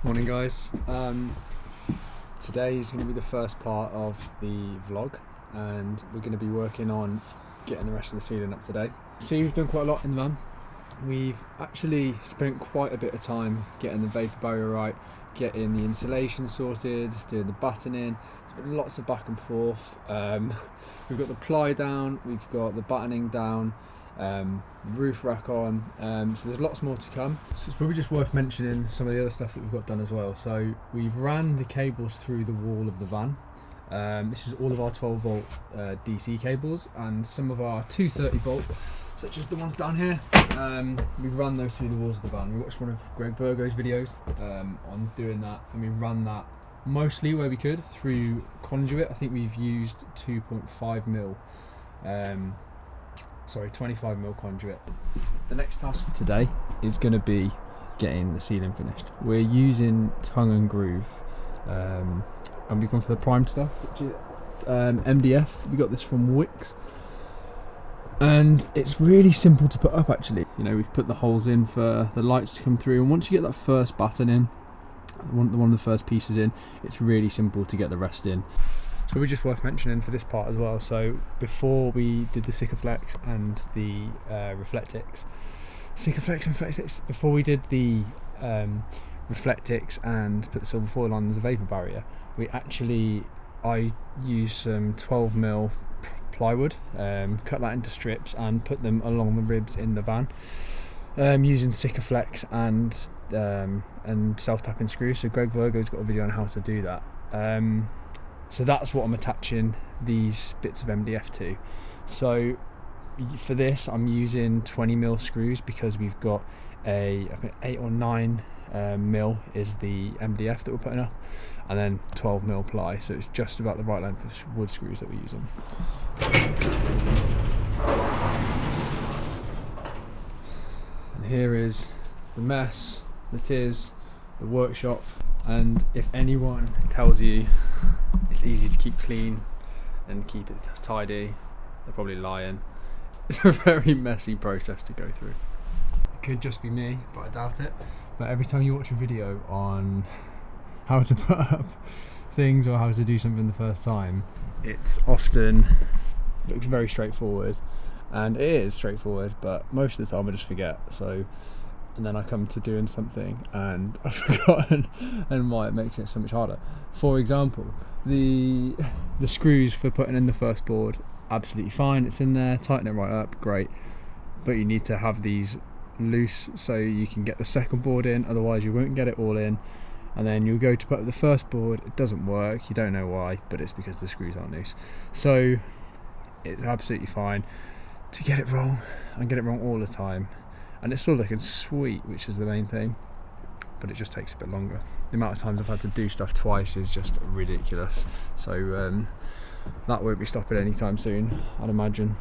Morning guys. Today is going to be the first part of the vlog and we're going to be working on getting the rest of the ceiling up today. See, we've done quite a lot in the van. We've actually spent quite a bit of time getting the vapour barrier right, getting the insulation sorted, doing the battening. It's been lots of back and forth. We've got the ply down, we've got the battening down, roof rack on, so there's lots more to come. So it's probably just worth mentioning some of the other stuff that we've got done as well. So we've ran the cables through the wall of the van. This is all of our 12 volt DC cables and some of our 230 volt, such as the ones down here. We've run those through the walls of the van. We watched one of Greg Virgo's videos on doing that, and we ran that mostly where we could through conduit. I think we've used 2.5 mil 25 mil conduit. The next task for today is going to be getting the ceiling finished. We're using tongue and groove, and we've gone for the prime stuff, which is MDF. We got this from Wix, and it's really simple to put up actually. You know, we've put the holes in for the lights to come through, and once you get that first batten in, one of the first pieces in, it's really simple to get the rest in. So we're just worth mentioning for this part as well. So before we did the Sikaflex and the Reflectix, before we did the Reflectix and put the silver foil on as a vapour barrier, I used some 12 mil plywood, cut that into strips and put them along the ribs in the van, using Sikaflex and self-tapping screws. So Greg Virgo's got a video on how to do that. So that's what I'm attaching these bits of MDF to. So for this I'm using 20 mil screws because we've got I think 8 or 9 mil is the MDF that we're putting up, and then 12 mil ply, so it's just about the right length of wood screws that we're using. And here is the mess that is the workshop, and if anyone tells you it's easy to keep clean and keep it tidy, they're probably lying. It's a very messy process to go through. It could just be me, but I doubt it. But every time you watch a video on how to put up things or how to do something the first time, it's often looks very straightforward, and it is straightforward, but most of the time I just forget. So, and then I come to doing something and I've forgotten, and why it makes it so much harder. For example, the screws for putting in the first board, absolutely fine, it's in there, tighten it right up, great, but you need to have these loose so you can get the second board in, otherwise you won't get it all in, and then you'll go to put up the first board, it doesn't work, you don't know why, but it's because the screws aren't loose. So it's absolutely fine to get it wrong, and get it wrong all the time, and it's still looking sweet, which is the main thing, but it just takes a bit longer. The amount of times I've had to do stuff twice is just ridiculous, so that won't be stopping anytime soon, I'd imagine.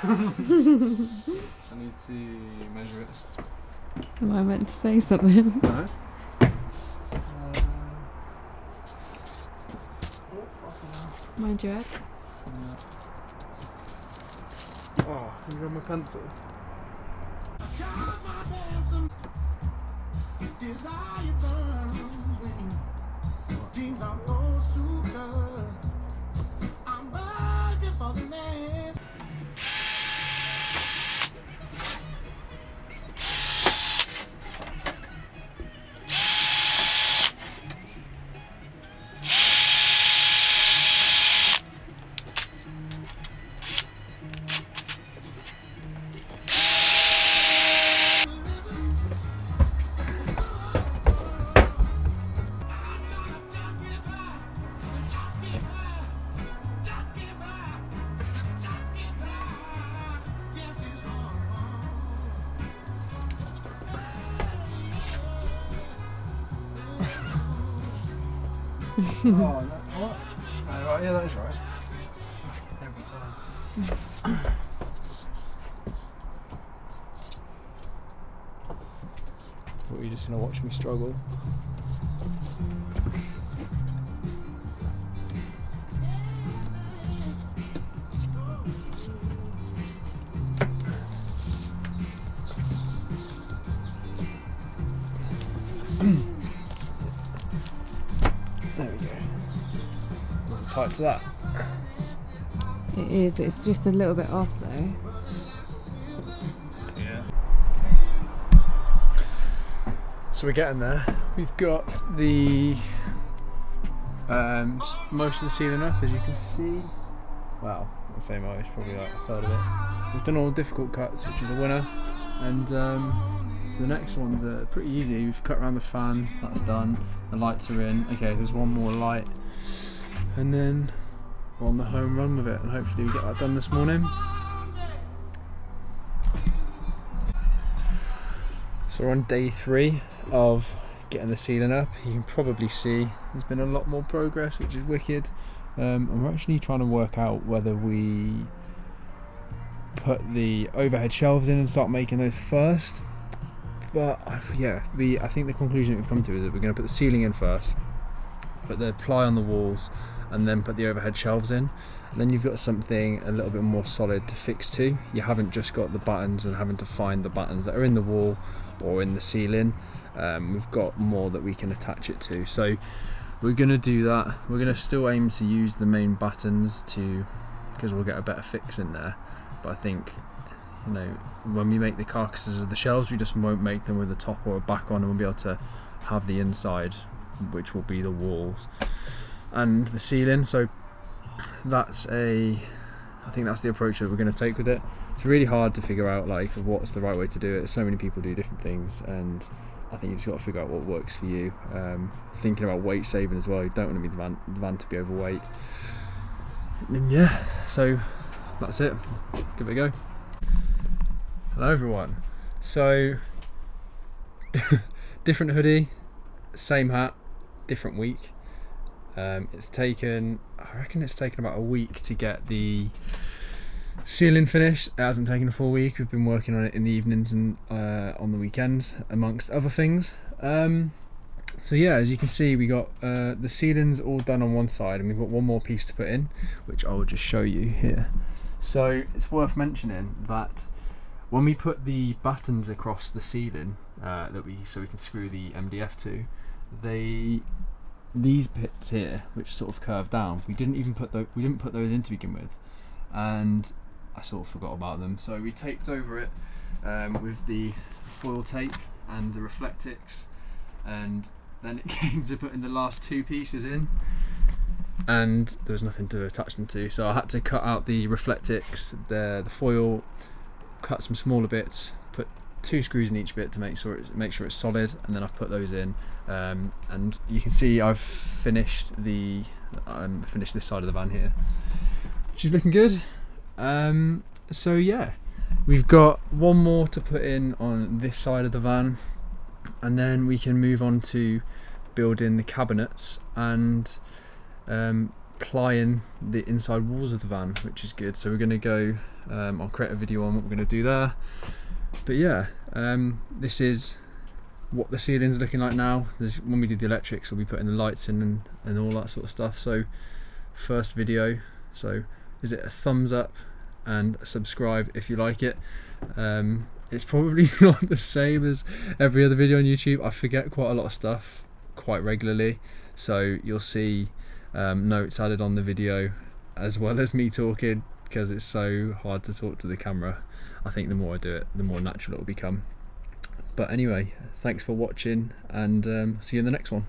I need to measure it. Am I meant to say something? No. Mind your head. Oh, you got my pencil. Oh, no, what? Oh, right, yeah, that is right. Every time. Thought you were just gonna watch me struggle. There we go. Wasn't tight to that. It is, it's just a little bit off though. Yeah. So we're getting there. We've got the most of the ceiling up, as you can see. Well, the same height, it's probably like a third of it. We've done all the difficult cuts, which is a winner. And so the next ones are pretty easy. We've cut around the fan, that's done. The lights are in. Okay, there's one more light. And then we're on the home run with it, and hopefully we get that done this morning. So we're on day 3 of getting the ceiling up. You can probably see there's been a lot more progress, which is wicked. And we're actually trying to work out whether we put the overhead shelves in and start making those first. But yeah, I think the conclusion we've come to is that we're going to put the ceiling in first, put the ply on the walls, and then put the overhead shelves in. And then you've got something a little bit more solid to fix to. You haven't just got the battens and having to find the battens that are in the wall or in the ceiling. We've got more that we can attach it to. So we're going to do that. We're going to still aim to use the main battens because we'll get a better fix in there. But I think, you know, when we make the carcasses of the shelves, we just won't make them with a top or a back on, and we'll be able to have the inside, which will be the walls and the ceiling. So I think that's the approach that we're going to take with it. It's really hard to figure out like what's the right way to do it. So many people do different things, and I think you just got to figure out what works for you. Thinking about weight saving as well. You don't want to be the van to be overweight. And yeah, so that's it. Give it a go. Hello everyone. So different hoodie, same hat, different week. I reckon it's taken about a week to get the ceiling finished. It hasn't taken a full week. We've been working on it in the evenings and on the weekends, amongst other things. So yeah, as you can see, we got the ceilings all done on one side, and we've got one more piece to put in, which I will just show you here. So it's worth mentioning that when we put the battens across the ceiling so we can screw the MDF to, these bits here, which sort of curve down, we didn't put those in to begin with, and I sort of forgot about them. So we taped over it with the foil tape and the Reflectix, and then it came to putting the last 2 pieces in, and there was nothing to attach them to, so I had to cut out the Reflectix, the foil, cut some smaller bits, put 2 screws in each bit to make sure it's solid, and then I've put those in, and you can see I've finished this side of the van here, which is looking good. So yeah, we've got one more to put in on this side of the van, and then we can move on to building the cabinets and plying the inside walls of the van, which is good. So we're going to go, I'll create a video on what we're going to do there. But yeah, this is what the ceiling's looking like now. When we do the electrics, we'll be putting the lights in and all that sort of stuff. So first video, so is it a thumbs up and subscribe if you like it. It's probably not the same as every other video on YouTube. I forget quite a lot of stuff quite regularly, so you'll see notes added on the video as well as me talking, because it's so hard to talk to the camera. I think the more I do it, the more natural it will become. But anyway, thanks for watching, and see you in the next one.